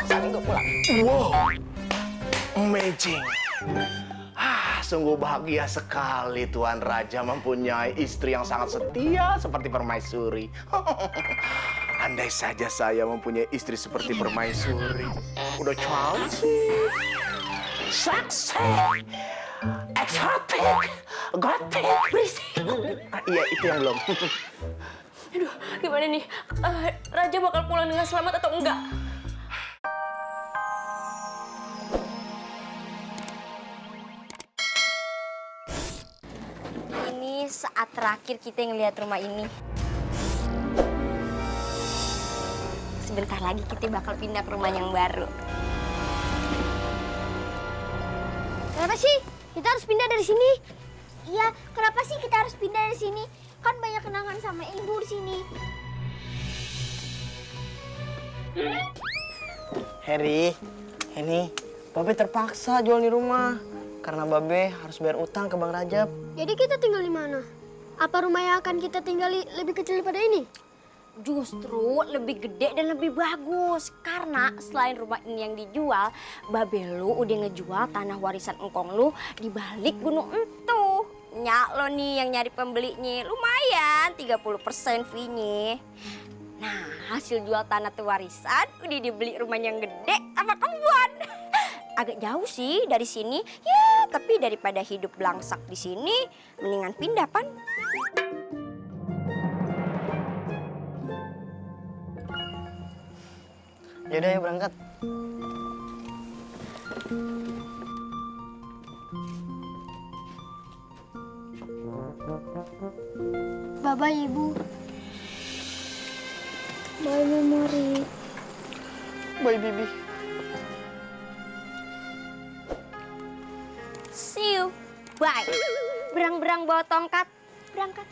saatnya gue pulang. Wow, amazing. Sungguh bahagia sekali Tuan Raja mempunyai istri yang sangat setia seperti Permaisuri. Andai saja saya mempunyai istri seperti Permaisuri. Udah cantik, seksi, eksotik, gotik, berisik. Iya, itu yang belum. Aduh, gimana nih? Raja bakal pulang dengan selamat atau enggak? Ini saat terakhir kita ngelihat rumah ini. Sebentar lagi kita bakal pindah ke rumah yang baru. Kenapa sih kita harus pindah dari sini? Iya, kenapa sih kita harus pindah dari sini? Kan banyak kenangan sama ibu di sini. Heri, ini Babe terpaksa jual di rumah karena Babe harus bayar utang ke Bang Rajab. Jadi kita tinggal di mana? Apa rumah yang akan kita tinggali lebih kecil daripada ini? Justru lebih gede dan lebih bagus. Karena selain rumah ini yang dijual, Babe lu udah ngejual tanah warisan engkong lu di balik gunung itu. Nyak lo nih yang nyari pembelinya, lumayan 30% fee-nya. Nah, hasil jual tanah tuh warisan udah dibeli rumah yang gede sama kebun. Agak jauh sih dari sini, ya tapi daripada hidup belangsak di sini, mendingan pindah pan. Yaudah ya berangkat. Bye-bye, Ibu. Bye, Memori. Bye Bibi. See you, bye. Berang-berang bawa tongkat, berangkat.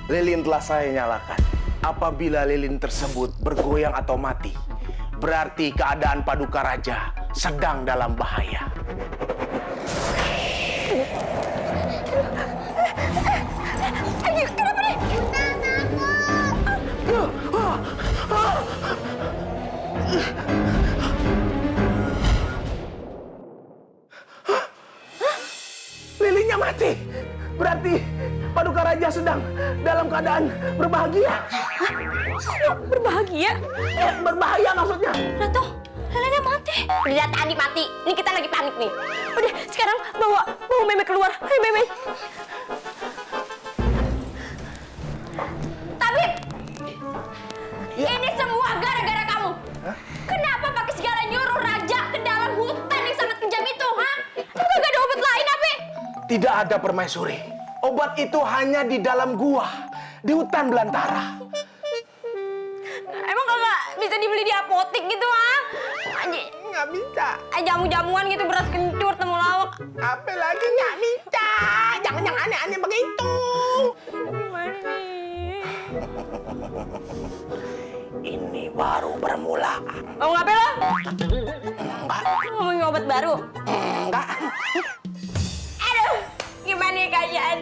Lilin telah saya nyalakan. Apabila lilin tersebut bergoyang atau mati, berarti keadaan Paduka Raja sedang dalam bahaya. Kenapa nih? Lilinnya mati. Berarti Paduka Raja sedang dalam keadaan berbahagia. Berbahagia? Berbahaya maksudnya. Ratu, Lilinnya mati. Udah tadi mati. Ini kita lagi panik nih. Udah, sekarang bawa Meme keluar. Hai Meme. Tabib, ini semua gara-gara kamu. Kenapa pakai segala nyuruh raja ke dalam hutan yang sangat kejam itu, ha? Apa gak ada obat lain, apa? Tidak ada Permaisuri. Obat itu hanya di dalam gua, di hutan belantara. Emang kagak bisa dibeli di apotek gitu, ha? Nggak bisa. Jamu-jamuan gitu, beras kencur, temulawak. Apa lagi nggak bisa? Jangan aneh-aneh begitu. Gimana nih? Ini baru permulaan. Oh, ngapain lo? Enggak. Ngomongin obat baru? Enggak. Aduh, gimana ya kalian?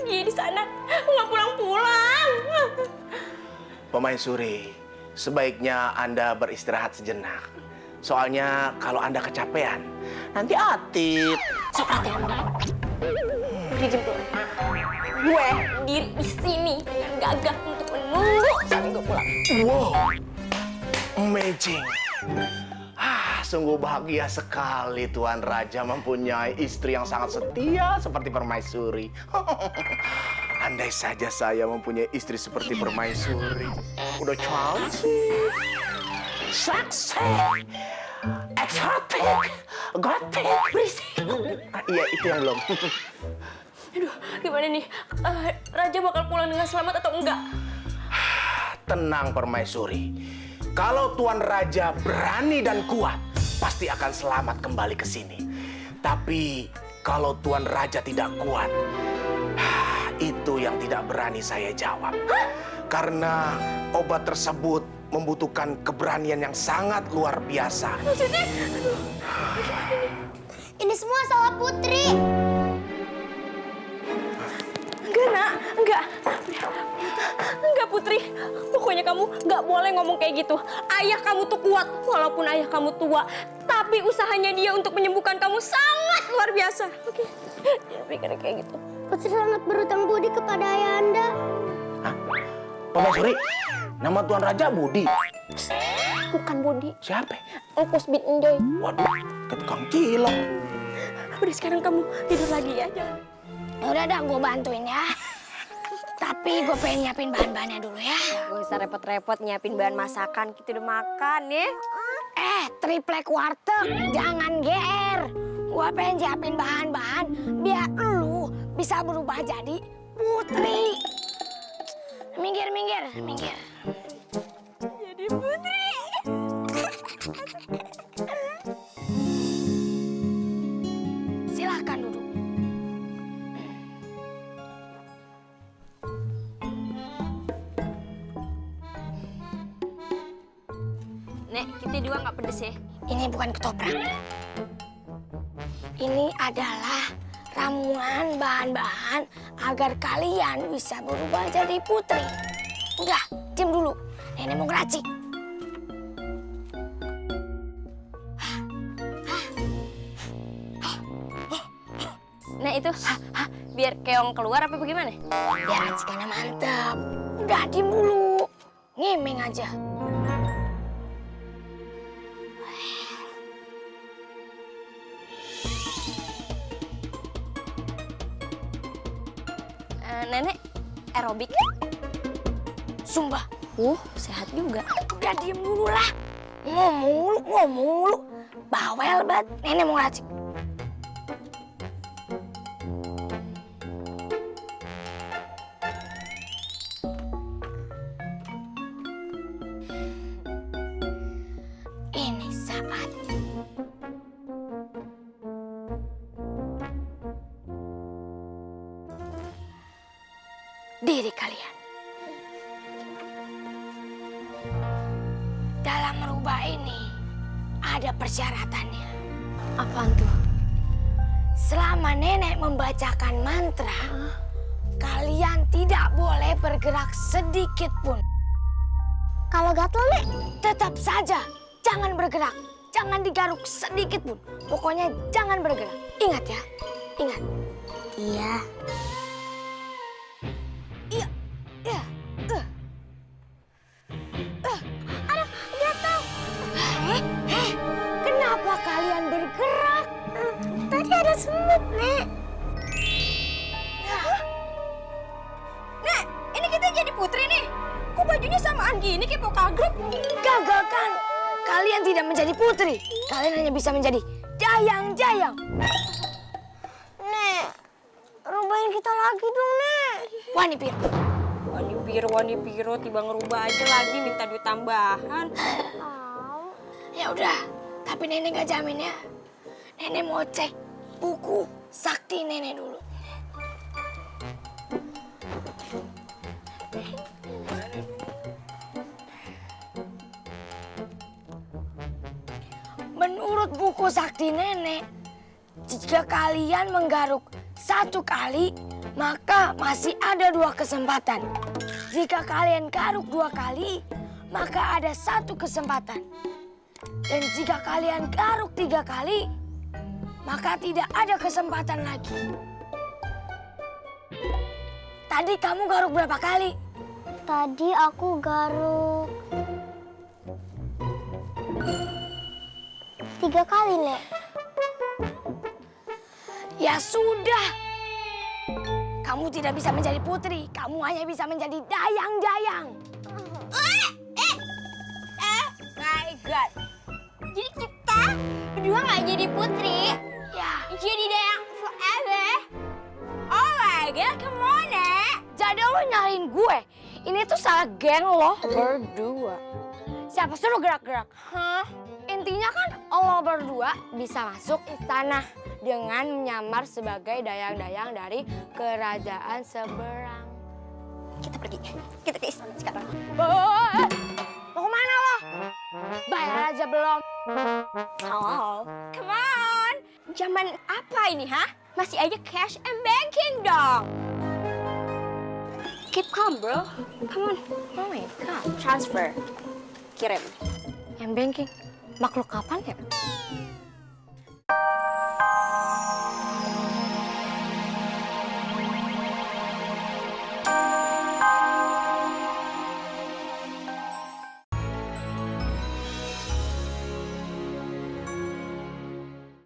Dia di sana, nggak pulang-pulang. Permaisuri, sebaiknya Anda beristirahat sejenak. Soalnya kalau Anda kecapean, nanti Atip. Sokrates, udah jemput. Gue diri di sini dengan gagah untuk menunggu sampai gue pulang. Wow, amazing. Sungguh bahagia sekali Tuan Raja mempunyai istri yang sangat setia seperti Permaisuri. Andai saja saya mempunyai istri seperti Permaisuri. Udah cantik, seksi, eksotik, gotik, berisik. Iya, itu yang belum. Aduh, gimana nih? Raja bakal pulang dengan selamat atau enggak? Tenang Permaisuri. Kalau Tuan Raja berani dan kuat, pasti akan selamat kembali ke sini. Tapi kalau Tuan Raja tidak kuat, itu yang tidak berani saya jawab. Karena obat tersebut membutuhkan keberanian yang sangat luar biasa. Maksudnya? Ini semua salah Putri. Putri, pokoknya kamu nggak boleh ngomong kayak gitu. Ayah kamu tuh kuat, walaupun ayah kamu tua. Tapi usahanya dia untuk menyembuhkan kamu sangat luar biasa. Oke, jangan pikir kayak gitu. Putri sangat berutang budi kepada Ayahanda. Hah? Permaisuri, nama Tuan Raja Budi. Bukan Budi, Siapa? Engkus bin Enjoy. Waduh, ketukang cilok. Udah sekarang kamu tidur lagi ya, jangan. Udah dah, gue bantuin ya. Tapi gue pengen nyiapin bahan-bahannya dulu ya. Gak usah repot-repot nyiapin bahan masakan, kita udah makan ya. Triplek warteg, jangan GR. Gue pengen siapin bahan-bahan biar lu bisa berubah jadi putri. Minggir, minggir, minggir. Jadi putri. Silahkan duduk. Nek, kita dua nggak pedes ya? Ini bukan ketoprak. Ini adalah ramuan bahan-bahan agar kalian bisa berubah jadi putri. Udah, diam dulu. Nenek mau ngeracik. Nah itu, biar keong keluar apa bagaimana? Biar racikannya mantep. Udah, diam dulu. Ngemeng aja. Nenek, aerobik? Sumpah. Sehat juga. Udah diem dulu lah. Ngomong mulu. Bawel banget. Nenek mau ngeracik. Ini saatnya. Diri kalian. Dalam merubah ini ada persyaratannya. Apaan tuh? Selama nenek membacakan mantra, kalian tidak boleh bergerak sedikit pun. Kalau gatel, Nek? Tetap saja jangan bergerak, jangan digaruk sedikit pun. Pokoknya jangan bergerak. Ingat ya, ingat. Iya. Iya, iya. Aduh, gatel. Kenapa kalian bergerak? Tadi ada semut, Nek. Nek, ini kita jadi putri nih. Kok bajunya samaan gini kayak pokal grup? Gagal kan? Kalian tidak menjadi putri. Kalian hanya bisa menjadi dayang-dayang. Nek, rubahin kita lagi dong, Nek. Wani Pir. Wani Piro, tiba ngerubah aja lagi minta duit tambahan. Ya udah, tapi nenek gak jamin ya. Nenek mau cek buku sakti nenek dulu. Menurut buku sakti nenek, jika kalian menggaruk 1 kali, maka masih ada 2 kesempatan. Jika kalian garuk 2 kali, maka ada 1 kesempatan. Dan jika kalian garuk 3 kali, maka tidak ada kesempatan lagi. Tadi kamu garuk berapa kali? Tadi aku garuk 3 kali, Nek. Ya sudah. Kamu tidak bisa menjadi putri. Kamu hanya bisa menjadi dayang-dayang. My God. Jadi kita berdua nggak jadi putri, Ya, jadi dayang forever. Oh my God, come on, Nek. jadi lo nyalain gue. Ini tuh salah geng lo berdua. Siapa suruh gerak-gerak? Hah? Intinya kan lo berdua bisa masuk istana dengan menyamar sebagai dayang-dayang dari kerajaan seberang. Kita pergi. Kita ke istana sekarang. Mau kemana lo? Bayar aja belum. Oh, come on. Zaman apa ini, ha? Masih aja cash and banking dong. keep calm, bro. Come on. Oh my God. Transfer. Kirim. M banking makhluk kapan ya?